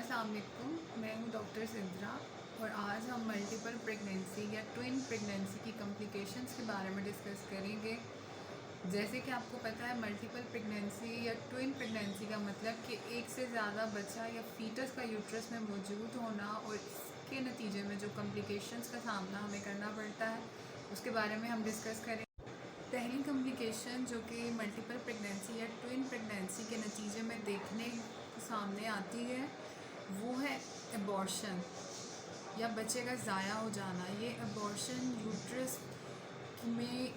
अस्सलाम वालेकुम, मैं हूँ डॉक्टर सिंद्रा और आज हम मल्टीपल प्रेगनेंसी या ट्विन प्रेगनेंसी की कॉम्प्लिकेशंस के बारे में डिस्कस करेंगे। जैसे कि आपको पता है, मल्टीपल प्रेगनेंसी या ट्विन प्रेगनेंसी का मतलब कि एक से ज़्यादा बच्चा या फीटस का यूट्रस में मौजूद होना और इसके नतीजे में जो कॉम्प्लिकेशंस का सामना हमें करना पड़ता है, उसके बारे में हम डिस्कस करें। पहली कॉम्प्लिकेशन जो कि मल्टीपल प्रेगनेंसी या ट्विन प्रेगनेंसी के नतीजे में देखने सामने आती है, वो है एबॉर्शन या बच्चे का ज़ाया हो जाना। ये एबॉर्शन यूट्रस में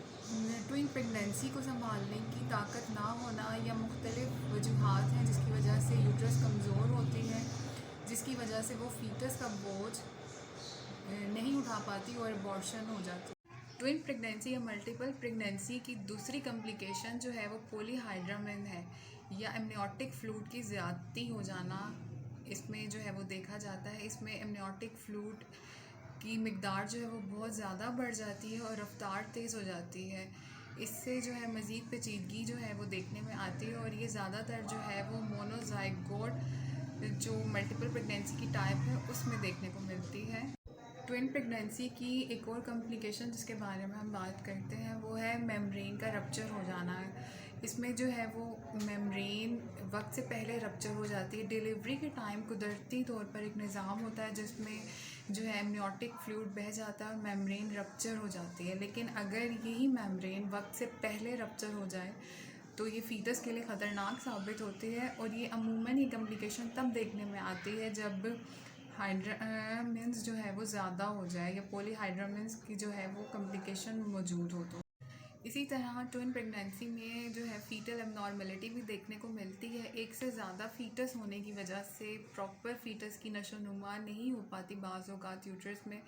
ट्विन प्रेगनेंसी को संभालने की ताकत ना होना या मुख्तलिफ वजूहात हैं जिसकी वजह से यूट्रस कमज़ोर होती है, जिसकी वजह से वो फीटस का बोझ नहीं उठा पाती और एबॉर्शन हो जाती है। ट्विन प्रेगनेंसी या मल्टीपल प्रेगनेंसी की दूसरी कॉम्प्लिकेशन जो है वो पॉलीहाइड्रामेन है या एमनियोटिक फ्लूइड की ज़्यादती हो जाना। इसमें जो है वो देखा जाता है, इसमें एमनियोटिक फ्लूइड की मिकदार जो है वो बहुत ज़्यादा बढ़ जाती है और रफ्तार तेज़ हो जाती है। इससे जो है मज़ीद पेचीदगी जो है वो देखने में आती है और ये ज़्यादातर जो है वो मोनोजाइगोट जो मल्टीपल प्रेगनेंसी की टाइप है उसमें देखने को मिलती है। ट्विन प्रेगनेंसी की एक और कॉम्प्लिकेशन जिसके बारे में हम बात करते हैं वो है मेम्ब्रेन का रप्चर हो जाना है। इसमें जो है वो मेम्ब्रेन वक्त से पहले रप्चर हो जाती है। डिलीवरी के टाइम कुदरती तौर पर एक निज़ाम होता है जिसमें जो है एमनियोटिक फ्लूइड बह जाता है और मेम्ब्रेन रप्चर हो जाती है। लेकिन अगर यही मेम्ब्रेन वक्त से पहले रप्चर हो जाए तो ये फीटस के लिए ख़तरनाक साबित होती है और ये अमूमन ये कॉम्प्लिकेशन तब देखने में आती है जब हाइड्रामिन्स जो है वो ज़्यादा हो जाए या पॉलीहाइड्रामिन्स की जो है वो कॉम्प्लिकेशन मौजूद हो। तो इसी तरह ट्विन प्रेगनेंसी में जो है फीटल एबनॉर्मेलिटी भी देखने को मिलती है। एक से ज़्यादा फीटस होने की वजह से प्रॉपर फीटस की नशोनुमा नहीं हो पाती बाज़ औक़ात यूट्रस में,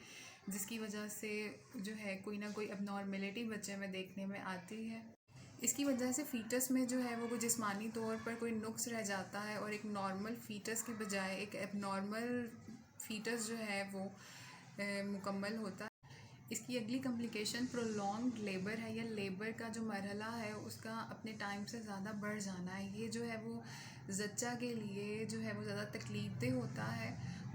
जिसकी वजह से जो है कोई ना कोई एबनॉर्मेलिटी बच्चे में देखने में आती है। इसकी वजह से फ़ीटस में जो है वो कोई जिस्मानी तौर पर कोई नुक्स रह जाता है और एक नॉर्मल फ़ीटस की बजाय एक एबनॉर्मल फ़ीटस जो है वो मुकम्मल होता है। इसकी अगली कॉम्प्लिकेशन प्रोलॉन्ग्ड लेबर है या लेबर का जो मरहला है उसका अपने टाइम से ज़्यादा बढ़ जाना है। ये जो है वो ज़च्चा के लिए जो है वो ज़्यादा तकलीफ़देह होता है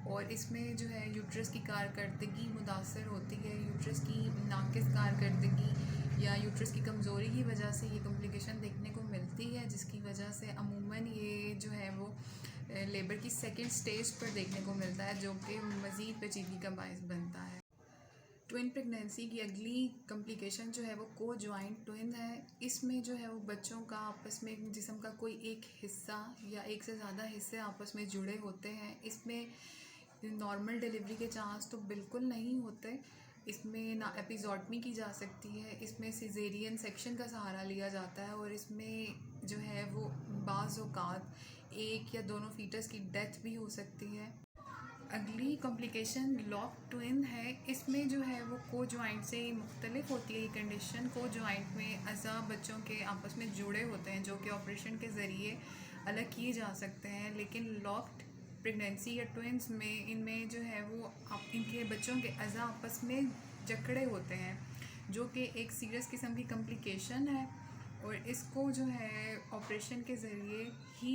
और इसमें जो है यूट्रस की कारकर्दगी मुतासर होती है। यूट्रस की नाक़िस कारकर्दगी या यूट्रस की कमज़ोरी की वजह से ये कॉम्प्लिकेशन देखने को मिलती है, जिसकी वजह से अमूमन ये जो है वो लेबर की सेकंड स्टेज पर देखने को मिलता है, जो कि मज़ीद पेचीदगी का बायस बनता है। ट्विन प्रेगनेंसी की अगली कॉम्प्लिकेशन जो है वो को जॉइंट ट्विन है। इसमें जो है वो बच्चों का आपस में जिस्म का कोई एक हिस्सा या एक से ज़्यादा हिस्से आपस में जुड़े होते हैं। इसमें नॉर्मल डिलीवरी के चांस तो बिल्कुल नहीं होते। इसमें ना एपिजोटमी की जा सकती है, इसमें सिजेरियन सेक्शन का सहारा लिया जाता है और इसमें जो है वो बाज़ औक़ात एक या दोनों फीटस की डेथ भी हो सकती है। अगली कॉम्प्लिकेशन लॉक ट्विन है। इसमें जो है वो को जॉइंट से मुख्तलिफ होती है ये कंडीशन। को जॉइंट में अज़ा बच्चों के आपस में जुड़े होते हैं जो कि ऑपरेशन के ज़रिए अलग किए जा सकते हैं, लेकिन लॉक्ड प्रेगनेंसी या ट्विन्स में इनमें जो है वो इनके बच्चों के अज़ा आपस में जकड़े होते हैं, जो कि एक सीरियस किस्म की कॉम्प्लिकेशन है और इसको जो है ऑपरेशन के ज़रिए ही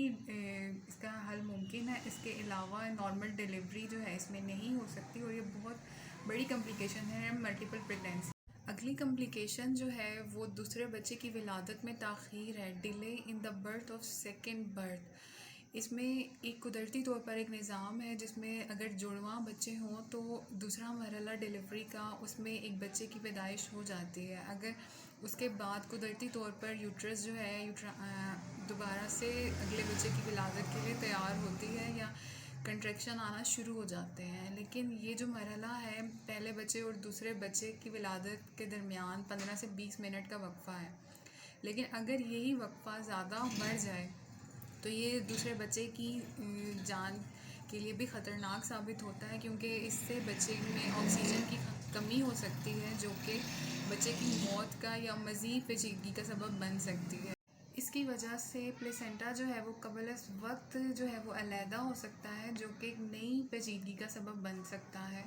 इसका हल मुमकिन है। इसके अलावा नॉर्मल डिलीवरी जो है इसमें नहीं हो सकती और ये बहुत बड़ी कॉम्प्लिकेशन है मल्टीपल प्रेगनेंसी। अगली कॉम्प्लिकेशन जो है वो दूसरे बच्चे की विलादत में ताख़ीर है, delay in the birth of second birth. इसमें एक कुदरती तौर पर एक निज़ाम है जिसमें अगर जुड़वां बच्चे हों तो दूसरा मरहला डिलीवरी का उसमें एक बच्चे की पैदाइश हो जाती है। अगर उसके बाद कुदरती तौर पर यूट्रस जो है दोबारा से अगले बच्चे की विलादत के लिए तैयार होती है या कंट्रैक्शन आना शुरू हो जाते हैं। लेकिन ये जो मरहला है पहले बच्चे और दूसरे बच्चे की विलादत के दरमियान 15 से 20 मिनट का वक्फ़ा है, लेकिन अगर यही वक्फ़ा ज़्यादा बढ़ जाए तो ये दूसरे बच्चे की जान के लिए भी ख़तरनाक साबित होता है, क्योंकि इससे बच्चे में ऑक्सीजन की कमी हो सकती है जो कि बच्चे की मौत का या मज़ीद पेचीदगी का सबब बन सकती है। इसकी वजह से प्लेसेंटा जो है वो कबल वक्त जो है वो अलहदा हो सकता है, जो कि एक नई पेचीदगी का सबब बन सकता है।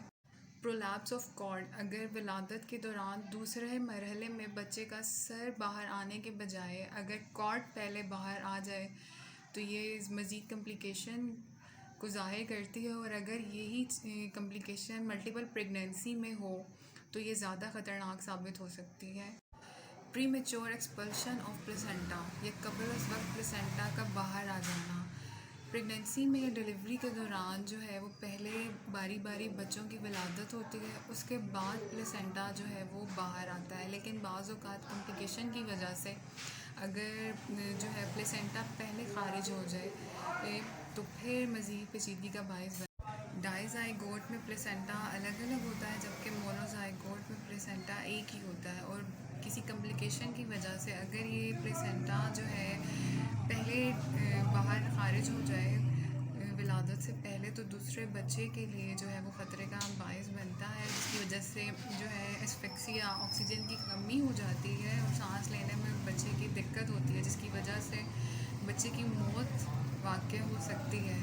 प्रोलैप्स ऑफ कॉर्ड, अगर विलादत के दौरान दूसरे मरहले में बच्चे का सर बाहर आने के बजाय अगर कॉर्ड पहले बाहर आ जाए तो ये मज़ीद कॉम्प्लिकेशन को ज़ाहिर करती है, और अगर यही कॉम्प्लिकेशन मल्टीपल प्रेगनेंसी में हो तो ये ज़्यादा ख़तरनाक साबित हो सकती है। Pre mature expulsion of placenta या कबल उस वक्त प्लेसेंटा का बाहर आ जाना। प्रेगनेंसी में या डिलीवरी के दौरान जो है वो पहले बारी बारी बच्चों की विलादत होती है, उसके बाद प्लेसेंटा जो है वो बाहर आता है। लेकिन बाज़ औक़ात कॉम्प्लिकेशन की वजह से अगर जो है प्लेसेंटा पहले ख़ारिज हो जाए तो फिर मज़ीद पेचीदगी का बायस बन। डाइज़ाइगोट में प्लेसेंटा अलग अलग होता है, जबकि मोनोज़ाइगोट में प्लेसेंटा एक ही होता है। और किसी कॉम्प्लिकेशन की वजह से अगर ये प्लेसेंटा जो है पहले बाहर ख़ारिज हो जाए विलादत से पहले, तो दूसरे बच्चे के लिए जो है वो ख़तरे का बायस बनता है, जिसकी वजह से जो है एस्फिक्सिया, ऑक्सीजन की कमी हो जाती है और सांस लेने में बच्चे की दिक्कत होती है, जिसकी वजह से बच्चे की मौत वाक़ई हो सकती है।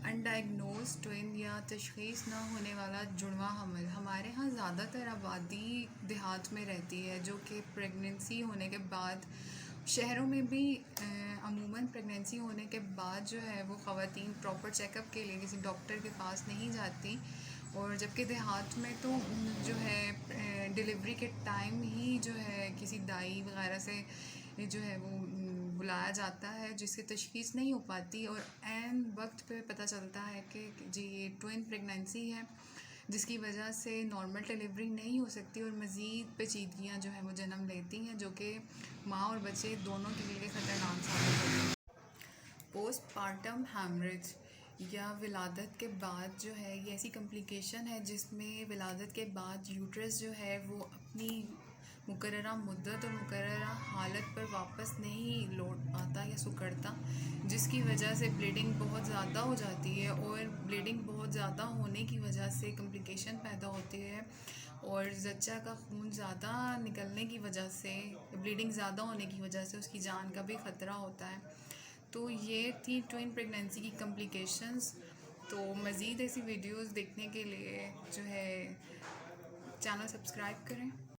अनडायग्नोज ट्विन या तशख़ीस ना होने वाला जुड़वा हमल। हमारे यहाँ ज़्यादातर आबादी देहात में रहती है, जो कि प्रेगनेंसी होने के बाद, शहरों में भी अमूमन प्रेगनेंसी होने के बाद जो है वो ख़वातीन प्रॉपर चेकअप के लिए किसी डॉक्टर के पास नहीं जाती, और जबकि देहात में तो जो है डिलीवरी के टाइम ही जो है किसी दाई वगैरह से जो है वो बुलाया जाता है, जिससे तशख़ीस नहीं हो पाती और ऐन वक्त पे पता चलता है कि जी ये ट्विन प्रेगनेंसी है, जिसकी वजह से नॉर्मल डिलीवरी नहीं हो सकती और मज़ीद पेचीदगियाँ जो है वो जन्म लेती हैं, जो कि माँ और बच्चे दोनों के लिए ख़तरनाक साबित होती हैं। पोस्टपार्टम हैमरेज या विलादत के बाद जो है ये ऐसी कॉम्प्लिकेशन है जिसमें विलादत के बाद यूट्रस जो है वो अपनी मुकर्ररा मुद्दत और मुकर्ररा हालत पर वापस नहीं लौट पाता या सुकड़ता, जिसकी वजह से ब्लीडिंग बहुत ज़्यादा हो जाती है, और ब्लीडिंग बहुत ज़्यादा होने की वजह से कॉम्प्लिकेशन पैदा होती है, और जच्चा का खून ज़्यादा निकलने की वजह से, ब्लीडिंग ज़्यादा होने की वजह से उसकी जान का भी ख़तरा होता है। तो ये थी ट्विन प्रेगनेंसी की कॉम्प्लिकेशंस। तो मज़ीद ऐसी वीडियोस देखने के लिए जो है चैनल सब्सक्राइब करें।